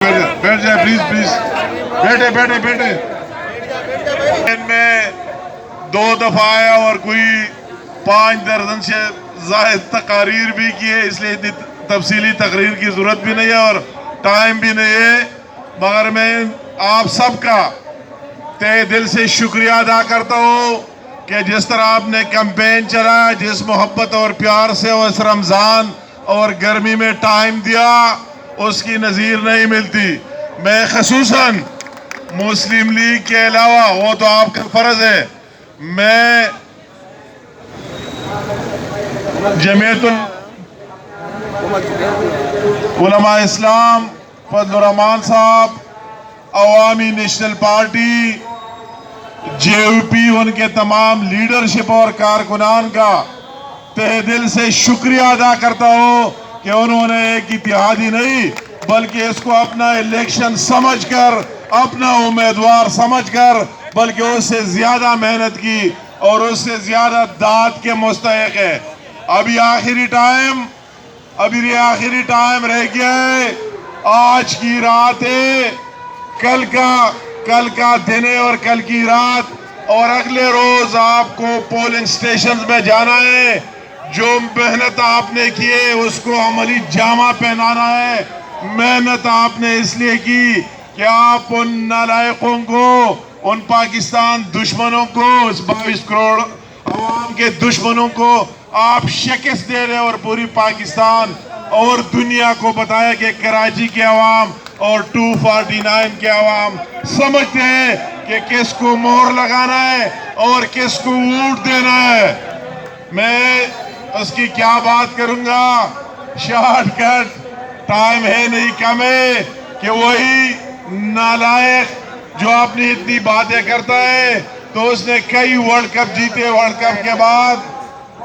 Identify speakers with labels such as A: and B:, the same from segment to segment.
A: بیٹھ جائے please please بیٹھے بیٹھے بیٹھے ان میں 2 دفعہ آیا اور کوئی 5 درجن سے زائد تقاریر بھی کیے، اس لیے اتنی تفصیلی تقریر کی ضرورت بھی نہیں ہے اور ٹائم بھی نہیں ہے، مگر میں آپ سب کا تہ دل سے شکریہ ادا کرتا ہوں کہ جس طرح آپ نے کیمپین چلایا، جس محبت اور پیار سے اس رمضان اور گرمی میں ٹائم دیا، اس کی نظیر نہیں ملتی۔ میں خصوصاً مسلم لیگ کے علاوہ، وہ تو آپ کا فرض ہے، میں جمعیت علماء اسلام فضل الرحمان صاحب، عوامی نیشنل پارٹی، JUP، ان کے تمام لیڈرشپ اور کارکنان کا تہ دل سے شکریہ ادا کرتا ہوں کہ انہوں نے ایک اتحادی نہیں بلکہ اس کو اپنا الیکشن سمجھ کر، اپنا امیدوار سمجھ کر، بلکہ اس سے زیادہ محنت کی اور اس سے زیادہ داد کے مستحق ہے۔ ابھی آخری ٹائم رہ گیا ہے، آج کی رات ہے، کل کا دن ہے اور کل کی رات، اور اگلے روز آپ کو پولنگ سٹیشنز میں جانا ہے۔ جو محنت آپ نے کی ہے اس کو عملی جامہ پہنانا ہے۔ محنت آپ نے اس لیے کی کہ آپ ان نالائقوں کو، ان پاکستان دشمنوں کو، اس 22 کروڑ عوام کے دشمنوں کو آپ شکست دے رہے اور پوری پاکستان اور دنیا کو بتایا کہ کراچی کے عوام اور 249 کے عوام سمجھتے ہیں کہ کس کو مہر لگانا ہے اور کس کو ووٹ دینا ہے۔ میں اس کی کیا بات کروں گا، شارٹ کٹ، ٹائم ہے نہیں، کم ہے، کہ وہی نالائق جو اپنی اتنی باتیں کرتا ہے، تو اس نے کئی ورلڈ کپ جیتے، ورلڈ کپ کے بعد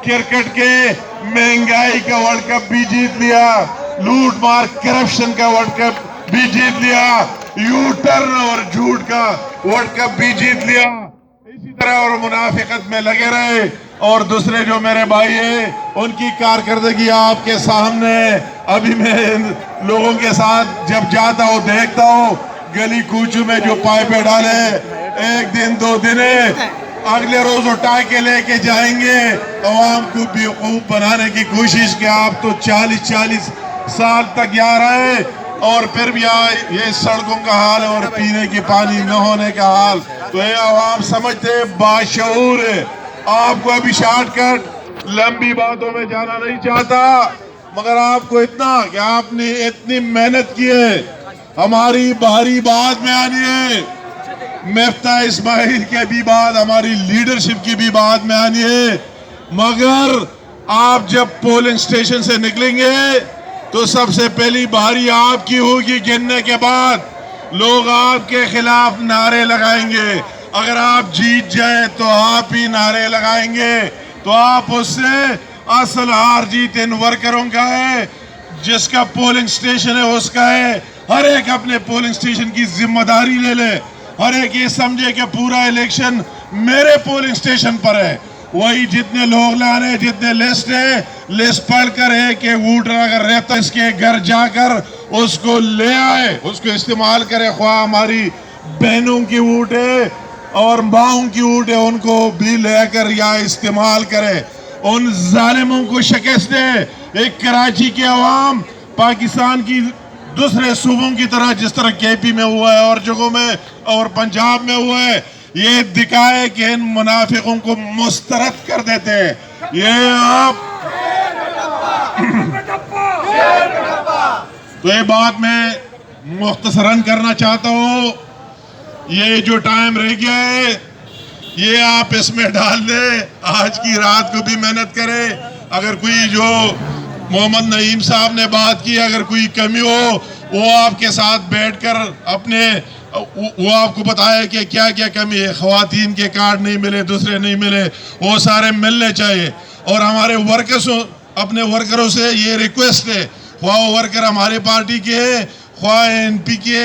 A: کرکٹ کے مہنگائی کا ورلڈ کپ بھی جیت لیا، لوٹ مار کرپشن کا ورلڈ کپ بھی جیت لیا، یو ٹرن اور جھوٹ کا ورلڈ کپ بھی جیت لیا۔ اسی طرح اور منافقت میں لگے رہے، اور دوسرے جو میرے بھائی ہیں ان کی کارکردگی آپ کے سامنے۔ ابھی میں لوگوں کے ساتھ جب جاتا ہوں دیکھتا ہوں گلی کوچوں میں جو پائپیں ڈالے، 1 دن 2 دن ہے، اگلے روز اٹھا کے لے کے جائیں گے، عوام کو بیوقوف بنانے کی کوشش کہ آپ تو 40 سال تک یہاں رہے اور پھر بھی یہ سڑکوں کا حال ہے اور پینے کی پانی نہ ہونے کا حال۔ تو یہ عوام سمجھتے ہیں، باشعور ہے۔ آپ کو ابھی شارٹ کٹ لمبی باتوں میں جانا نہیں چاہتا، مگر آپ کو اتنا کہ آپ نے اتنی محنت کی ہے، ہماری بھاری بات میں آنی ہے، مفتاح اسماعیل کے بھی بات، ہماری لیڈرشپ کی بھی بات میں آنی ہے، مگر آپ جب پولنگ سٹیشن سے نکلیں گے تو سب سے پہلی باری آپ کی ہوگی، گننے کے بعد لوگ آپ کے خلاف نعرے لگائیں گے۔ اگر آپ جیت جائیں تو آپ ہی نعرے لگائیں گے، تو آپ اس سے اصل ہار جیت ان ورکروں کا ہے، جس کا پولنگ سٹیشن ہے اس کا ہے۔ ہر ایک اپنے پولنگ سٹیشن کی ذمہ داری لے لے، ہر ایک یہ سمجھے کہ پورا الیکشن میرے پولنگ سٹیشن پر ہے۔ وہی جتنے لوگ لانے، جتنے لسٹ ہے، لسٹ پڑھ کر ہے کہ ووٹر اگر رہتا اس کے گھر جا کر اس کو لے آئے، اس کو استعمال کرے، خواہ ہماری بہنوں کی ووٹ ہے اور ماؤں کی ووٹ ہے، ان کو بھی لے کر یا استعمال کرے، ان ظالموں کو شکست دے۔ ایک کراچی کے عوام پاکستان کی دوسرے صوبوں کی طرح، جس طرح KP میں ہوا ہے اور جگہوں میں اور پنجاب میں ہوا ہے، یہ دکھائے کہ ان منافقوں کو مسترد کر دیتے ہیں۔ یہ آپ تو یہ بات میں مختصراً کرنا چاہتا ہوں، یہ جو ٹائم رہ گیا ہے یہ آپ اس میں ڈال دیں، آج کی رات کو بھی محنت کرے۔ اگر کوئی جو محمد نعیم صاحب نے بات کی، اگر کوئی کمی ہو وہ آپ کے ساتھ بیٹھ کر وہ آپ کو بتائے کہ کیا کیا کمی ہے۔ خواتین کے کارڈ نہیں ملے، دوسرے نہیں ملے، وہ سارے ملنے چاہیے۔ اور ہمارے اپنے ورکروں سے یہ ریکویسٹ ہے، خواہ ورکر ہماری پارٹی کے ہیں، خواہ NP کے،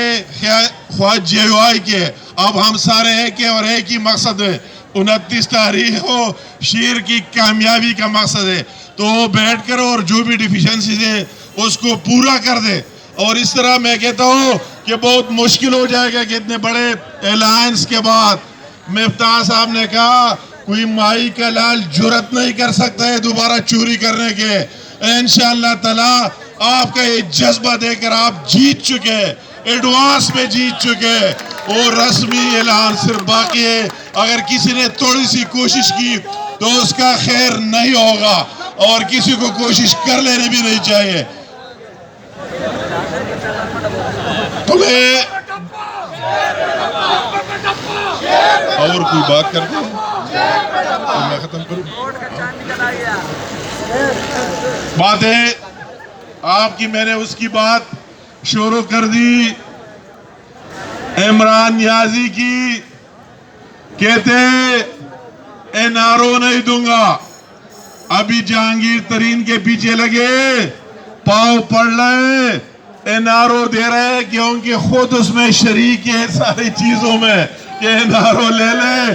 A: خواہ JUI کے، اب ہم سارے ایک ہیں اور ایک ہی مقصد ہے، 29 تاریخ کو شیر کی کامیابی کا مقصد ہے۔ تو بیٹھ کر اور جو بھی ڈیفیشنسیز ہے اس کو پورا کر دے۔ اور اس طرح میں کہتا ہوں کہ کہ بہت مشکل ہو جائے گا کہ اتنے بڑے الائنس کے بعد مفتاح صاحب نے کہا کوئی مائی کا لال جرت نہیں کر سکتا ہے دوبارہ چوری کرنے کے. انشاءاللہ تعالی آپ کا یہ جذبہ دے کر آپ جیت چکے, ایڈوانس میں جیت چکے, اور رسمی اعلان صرف باقی ہے. اگر کسی نے تھوڑی سی کوشش کی تو اس کا خیر نہیں ہوگا, اور کسی کو کوشش کر لینے بھی نہیں چاہیے. تمہیں اور کوئی بات کرتے ہیں تو میں ختم کروں. بات ہے آپ کی, میں نے اس کی بات شروع کر دی عمران نیازی کی. کہتے این آر او نہیں دوں گا. ابھی جہانگیر ترین کے پیچھے لگے پاؤ پڑ رہے, این آر او دے رہے کیونکہ خود اس میں شریک ہے ساری چیزوں میں کہ این آر او لے لے.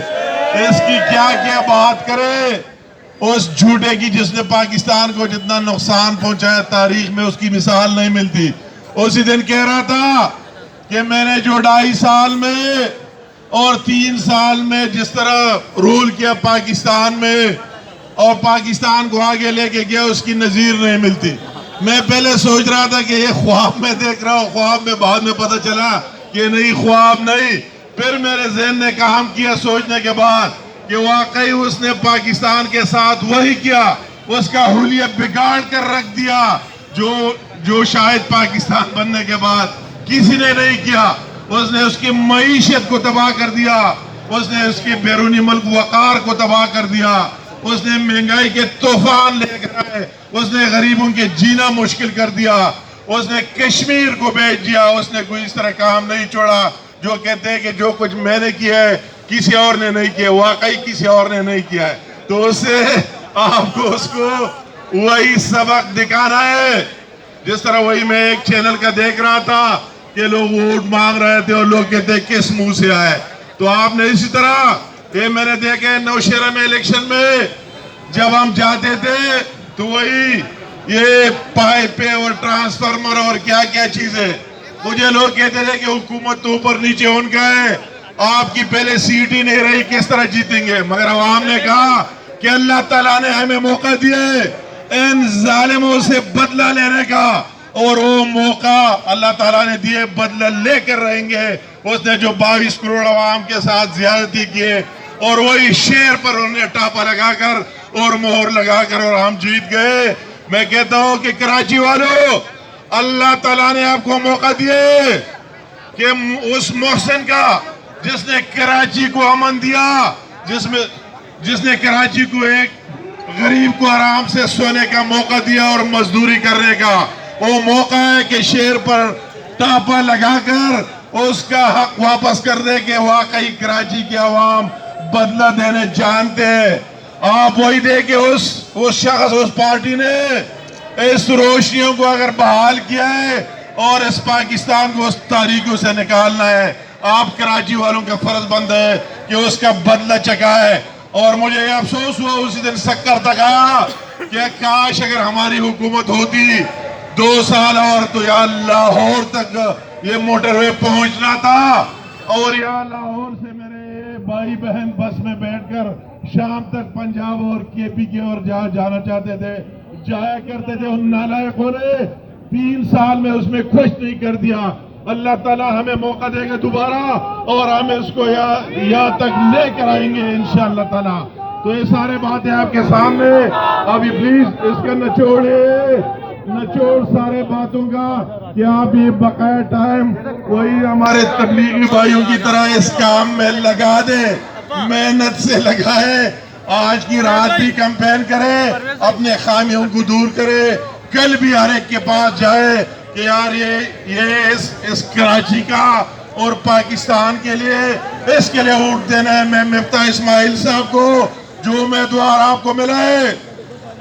A: اس کی کیا کیا بات کرے اس جھوٹے کی جس نے پاکستان کو جتنا نقصان پہنچایا تاریخ میں اس کی مثال نہیں ملتی. اسی دن کہہ رہا تھا کہ میں نے جو 2.5 سال میں اور 3 سال میں جس طرح رول کیا پاکستان میں اور پاکستان کو آگے لے کے گیا اس کی نظیر نہیں ملتی. میں پہلے سوچ رہا تھا کہ یہ خواب میں دیکھ رہا ہوں, خواب میں بعد میں پتہ چلا کہ نہیں خواب نہیں. پھر میرے ذہن نے کام کیا سوچنے کے بعد کہ واقعی اس نے پاکستان کے ساتھ وہی کیا, اس کا حلیہ بگاڑ کر رکھ دیا جو شاید پاکستان بننے کے بعد کسی نے نہیں کیا. اس نے اس کی معیشت کو تباہ کر دیا, اس نے اس کے بیرونی ملک وقار کو تباہ کر دیا, اس نے مہنگائی کے طوفان لے کر آئے, اس نے غریبوں کے جینا مشکل کر دیا, اس نے کشمیر کو بیچ دیا. اس نے کوئی اس طرح کام نہیں چھوڑا جو کہتے ہیں کہ جو کچھ میں نے کیا ہے کسی اور نے نہیں کیا. واقعی کسی اور نے نہیں کیا ہے. تو اس سے آپ کو اس کو وہی سبق دکھانا ہے. جس طرح وہی میں ایک چینل کا دیکھ رہا تھا کہ لوگ ووٹ مانگ رہے تھے اور لوگ کہتے ہیں کس منہ سے آئے. تو آپ نے اسی طرح یہ میں نے دیکھے نوشہرہ میں الیکشن میں جب ہم جاتے تھے تو وہی یہ پائپیں اور ٹرانسفارمر اور کیا کیا چیزیں, مجھے لوگ کہتے تھے کہ حکومت تو اوپر نیچے ان کا ہے, آپ کی پہلے سیٹ ہی نہیں رہی کس طرح جیتیں گے. مگر عوام نے کہا کہ اللہ تعالیٰ نے ہمیں موقع دیا ہے ان ظالموں سے بدلہ لینے کا, اور وہ موقع اللہ تعالیٰ نے دیے, بدلہ لے کر رہیں گے. اس نے جو 22 کروڑ عوام کے ساتھ زیادتی کیے اور وہی شیر پر انہوں نے ٹاپا لگا کر اور مہر لگا کر اور ہم جیت گئے. میں کہتا ہوں کہ کراچی والوں, اللہ تعالیٰ نے آپ کو موقع دیے کہ اس محسن کا جس نے کراچی کو امن دیا, جس نے کراچی کو ایک غریب کو آرام سے سونے کا موقع دیا اور مزدوری کرنے کا, وہ موقع ہے کہ شیر پر ٹاپا لگا کر اس کا حق واپس کر دے کہ واقعی کراچی کے عوام بدلہ دینے جانتے ہیں. آپ وہی دے کہ اس شخص اس پارٹی نے اس روشنیوں کو اگر بحال کیا ہے اور اس پاکستان کو اس تاریکیوں سے نکالنا ہے, آپ کراچی والوں کا فرض بند ہے کہ اس کا بدلہ چکائے. اور مجھے یہ افسوس ہوا اسی دن سکر تک آیا کہ کاش اگر ہماری حکومت ہوتی 2 سال اور تو یا لاہور تک یہ موٹر وے پہنچنا تھا, اور یا لاہور سے میرے بھائی بہن بس میں بیٹھ کر شام تک پنجاب اور کے پی کے اور جہاں جانا چاہتے تھے جایا کرتے تھے. ان نالائقوں نے 3 سال میں اس میں کچھ نہیں کر دیا. اللہ تعالیٰ ہمیں موقع دے گا دوبارہ اور ہم اس کو یہاں تک لے کر آئیں گے انشاءاللہ تعالیٰ. تو یہ سارے باتیں آپ کے سامنے, ابھی پلیز اس کا نچوڑ سارے باتوں کا کہ آپ یہ بقایا ٹائم وہی ہمارے تبلیغی بھائیوں کی طرح اس کام میں لگا دیں, محنت سے لگائے, آج کی رات بھی کیمپین کرے, اپنے خامیوں کو دور کرے, کل بھی ہر ایک کے پاس جائے کہ یار یہ اس کراچی کا اور پاکستان کے لیے اس کے لیے ووٹ دینا ہے. میں مفتاح اسماعیل صاحب کو جو امیدوار آپ کو ملا ہے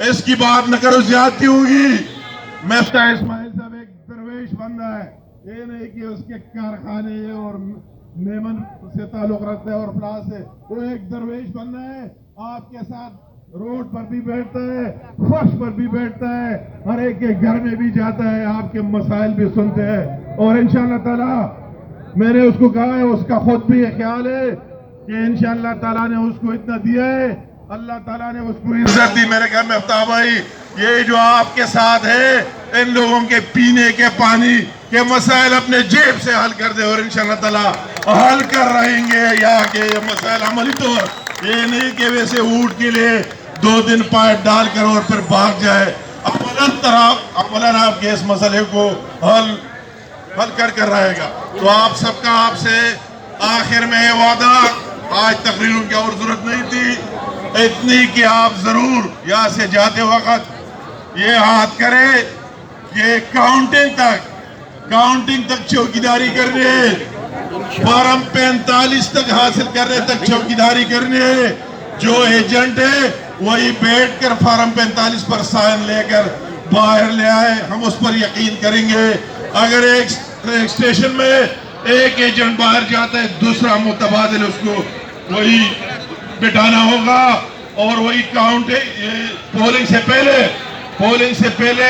A: اس کی بات نہ کرو, زیادتی ہوگی. مفتاح اسماعیل صاحب ایک درویش بندہ ہے, یہ نہیں کہ اس کے کارخانے اور میمن سے تعلق رکھتا ہے اور فلاں سے, وہ ایک درویش بندہ ہے. آپ کے ساتھ روڈ پر بھی بیٹھتا ہے, فرش پر بھی بیٹھتا ہے, ہر ایک کے گھر میں بھی جاتا ہے, آپ کے مسائل بھی سنتے ہیں, اور انشاءاللہ تعالیٰ میں نے اس کو کہا ہے اس کا خود بھی یہ خیال ہے کہ انشاءاللہ تعالیٰ نے اس کو اتنا دیا ہے، اللہ تعالیٰ نے اس کو عزت دی۔ میرے گھر میں افتاب بھائی، یہ جو آپ کے ساتھ ہے ان لوگوں کے پینے کے پانی کے مسائل اپنے جیب سے حل کر دے، اور انشاءاللہ تعالیٰ حل کر رہیں گے یہاں کے یہ مسائل عملی طور، یہ نہیں کہ ویسے اونٹ کے لیے 2 دن پائپ ڈال کر اور پھر بھاگ جائے۔ عملاً آپ کے اس مسئلے کو حل کر رہے گا۔ تو آپ سب کا آپ سے آخر میں یہ وعدہ، آج تقریروں کی اور ضرورت نہیں تھی، اتنی کہ آپ ضرور یہاں سے جاتے وقت یہ ہاتھ کرے کہ کاؤنٹنگ تک چوکیداری کرنی ہے، فارم 45 تک حاصل کرنے تک چوکیداری کرنی ہے۔ جو ایجنٹ ہے وہی بیٹھ کر فارم 45 پر سائن لے کر باہر لے آئے، ہم اس پر یقین کریں گے۔ اگر ایک اسٹیشن میں ایک ایجنٹ باہر جاتا ہے، دوسرا متبادل اس کو وہی بٹھانا ہوگا، اور وہی پولنگ سے پہلے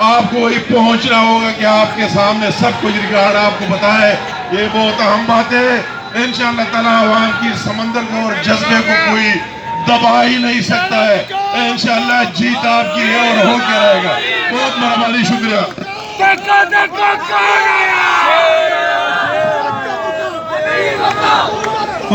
A: آپ کو وہی پہنچنا ہوگا کہ آپ کے سامنے سب کچھ ریکارڈ آپ کو بتائے۔ یہ بہت اہم بات ہے۔ انشاءاللہ تعالیٰ عوام کی سمندر کو اور جذبے کو کوئی دبا ہی نہیں سکتا ہے۔ انشاءاللہ جیت آپ کی ہے اور ہو کے رہے گا۔ بہت مہربانی، شکریہ۔
B: دیکھو کون آیا!